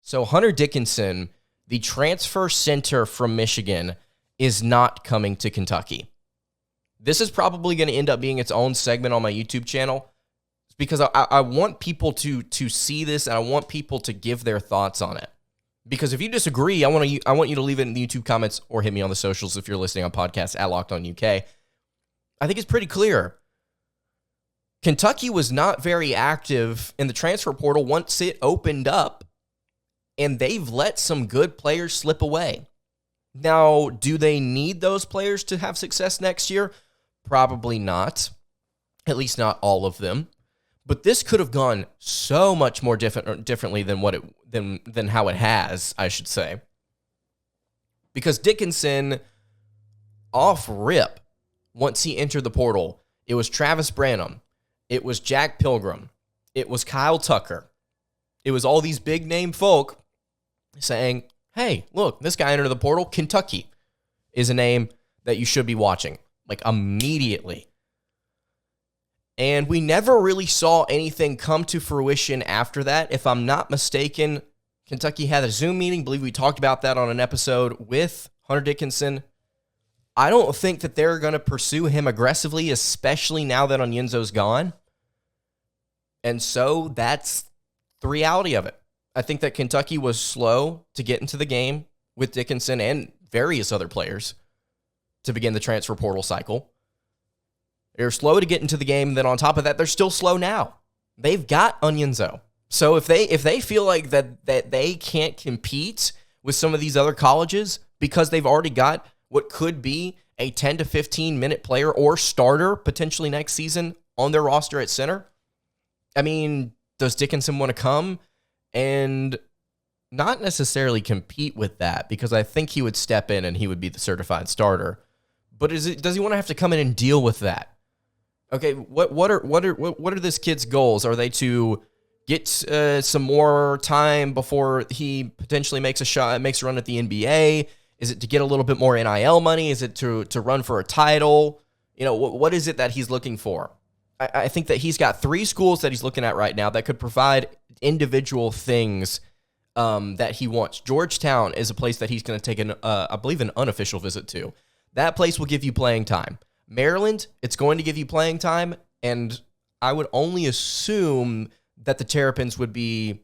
So Hunter Dickinson, the transfer center from Michigan, is not coming to Kentucky. This is probably going to end up being its own segment on my YouTube channel because I want people to see this, and I want people to give their thoughts on it. Because if you disagree, I want you to leave it in the YouTube comments or hit me on the socials if you're listening on podcasts at Locked On UK. I think it's pretty clear. Kentucky was not very active in the transfer portal once it opened up, and they've let some good players slip away. Now, do they need those players to have success next year? Probably not. At least not all of them. But this could have gone so much more differently than how it has, I should say. Because Dickinson, off rip, once he entered the portal, it was Travis Branham, it was Jack Pilgrim, it was Kyle Tucker, it was all these big name folk saying, hey, look, this guy entered the portal. Kentucky is a name that you should be watching, like immediately. And we never really saw anything come to fruition after that. If I'm not mistaken, Kentucky had a Zoom meeting. I believe we talked about that on an episode with Hunter Dickinson. I don't think that they're going to pursue him aggressively, especially now that Onyenso's gone. And so that's the reality of it. I think that Kentucky was slow to get into the game with Dickinson and various other players to begin the transfer portal cycle. They're slow to get into the game. Then on top of that, they're still slow now. They've got Onyenso. So if they feel like that they can't compete with some of these other colleges because they've already got what could be a 10 to 15 minute player or starter potentially next season on their roster at center, I mean, does Dickinson want to come and not necessarily compete with that? Because I think he would step in and he would be the certified starter. But does he want to have to come in and deal with that? Okay, what are this kid's goals? Are they to get some more time before he potentially makes a run at the NBA? Is it to get a little bit more NIL money? Is it to run for a title? You know, what is it that he's looking for? I think that he's got 3 schools that he's looking at right now that could provide individual things that he wants. Georgetown is a place that he's going to take I believe an unofficial visit to. That place will give you playing time. Maryland, it's going to give you playing time, and I would only assume that the Terrapins would be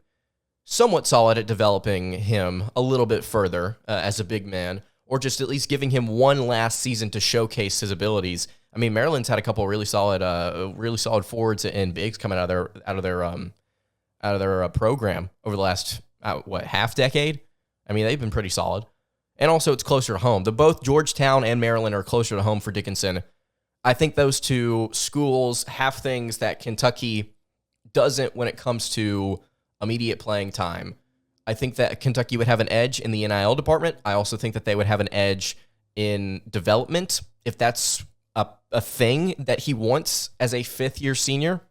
somewhat solid at developing him a little bit further as a big man, or just at least giving him one last season to showcase his abilities. I mean, Maryland's had a couple of really solid forwards and bigs coming out of their program over the last half decade. I mean, they've been pretty solid, and also it's closer to home. Both Georgetown and Maryland are closer to home for Dickinson. I think those 2 schools have things that Kentucky doesn't when it comes to immediate playing time. I think that Kentucky would have an edge in the NIL department. I also think that they would have an edge in development, if that's a thing that he wants as a fifth-year senior.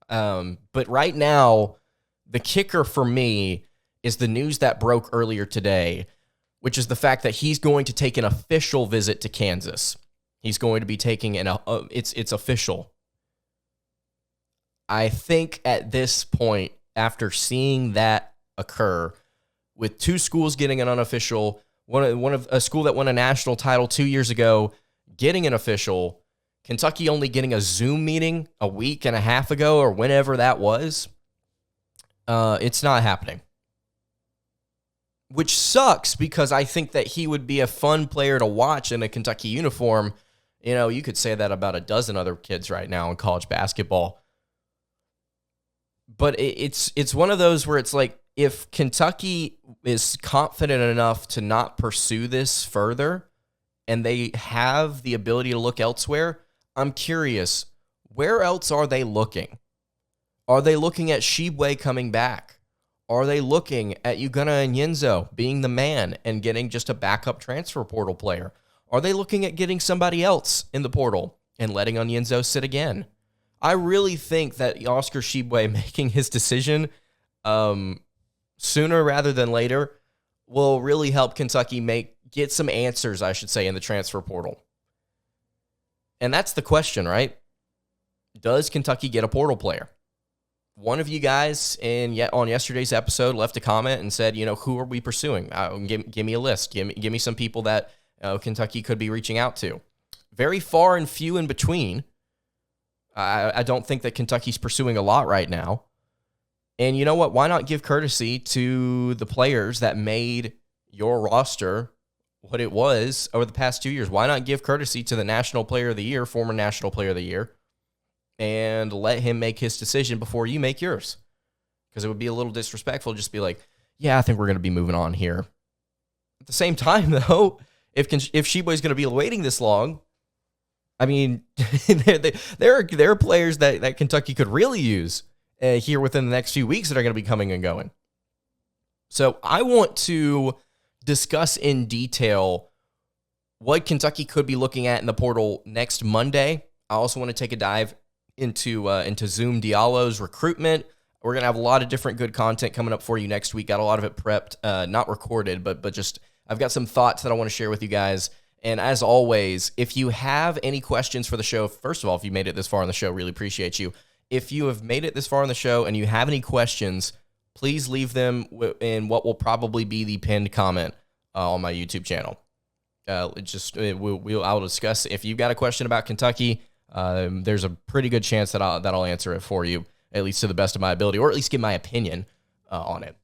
But right now, the kicker for me is the news that broke earlier today, which is the fact that he's going to take an official visit to Kansas. He's going to be taking it's official. I think at this point, after seeing that occur, with 2 schools getting an unofficial, one of a school that won a national title 2 years ago getting an official, Kentucky only getting a Zoom meeting a week and a half ago or whenever that was, it's not happening. Which sucks because I think that he would be a fun player to watch in a Kentucky uniform. You know, you could say that about a dozen other kids right now in college basketball. But it's one of those where it's like, if Kentucky is confident enough to not pursue this further and they have the ability to look elsewhere, I'm curious, where else are they looking? Are they looking at Tshiebwe coming back? Are they looking at Ugonna Onyenso being the man and getting just a backup transfer portal player? Are they looking at getting somebody else in the portal and letting Onyenso sit again? I really think that Oscar Tshiebwe making his decision sooner rather than later will really help Kentucky get some answers, I should say, in the transfer portal. And that's the question, right? Does Kentucky get a portal player? one of you guys on yesterday's episode left a comment and said, who are we pursuing? Give me a list. Give me some people that Kentucky could be reaching out to. Very far and few in between. I don't think that Kentucky's pursuing a lot right now. And you know what? Why not give courtesy to the players that made your roster what it was over the past 2 years? Why not give courtesy to the National Player of the Year, former National Player of the Year, and let him make his decision before you make yours? Because it would be a little disrespectful to just be like, yeah, I think we're going to be moving on here. At the same time, though, if Tshiebwe is going to be waiting this long, I mean, there are players that Kentucky could really use here within the next few weeks that are going to be coming and going. So I want to discuss in detail what Kentucky could be looking at in the portal next Monday. I also want to take a dive into Zoom Diallo's recruitment. We're going to have a lot of different good content coming up for you next week. Got a lot of it prepped, not recorded, but just I've got some thoughts that I want to share with you guys. And as always, if you have any questions for the show, first of all, if you made it this far on the show, really appreciate you. If you have made it this far on the show and you have any questions, please leave them in what will probably be the pinned comment on my YouTube channel. I'll discuss. If you've got a question about Kentucky, there's a pretty good chance that I'll answer it for you, at least to the best of my ability, or at least give my opinion on it.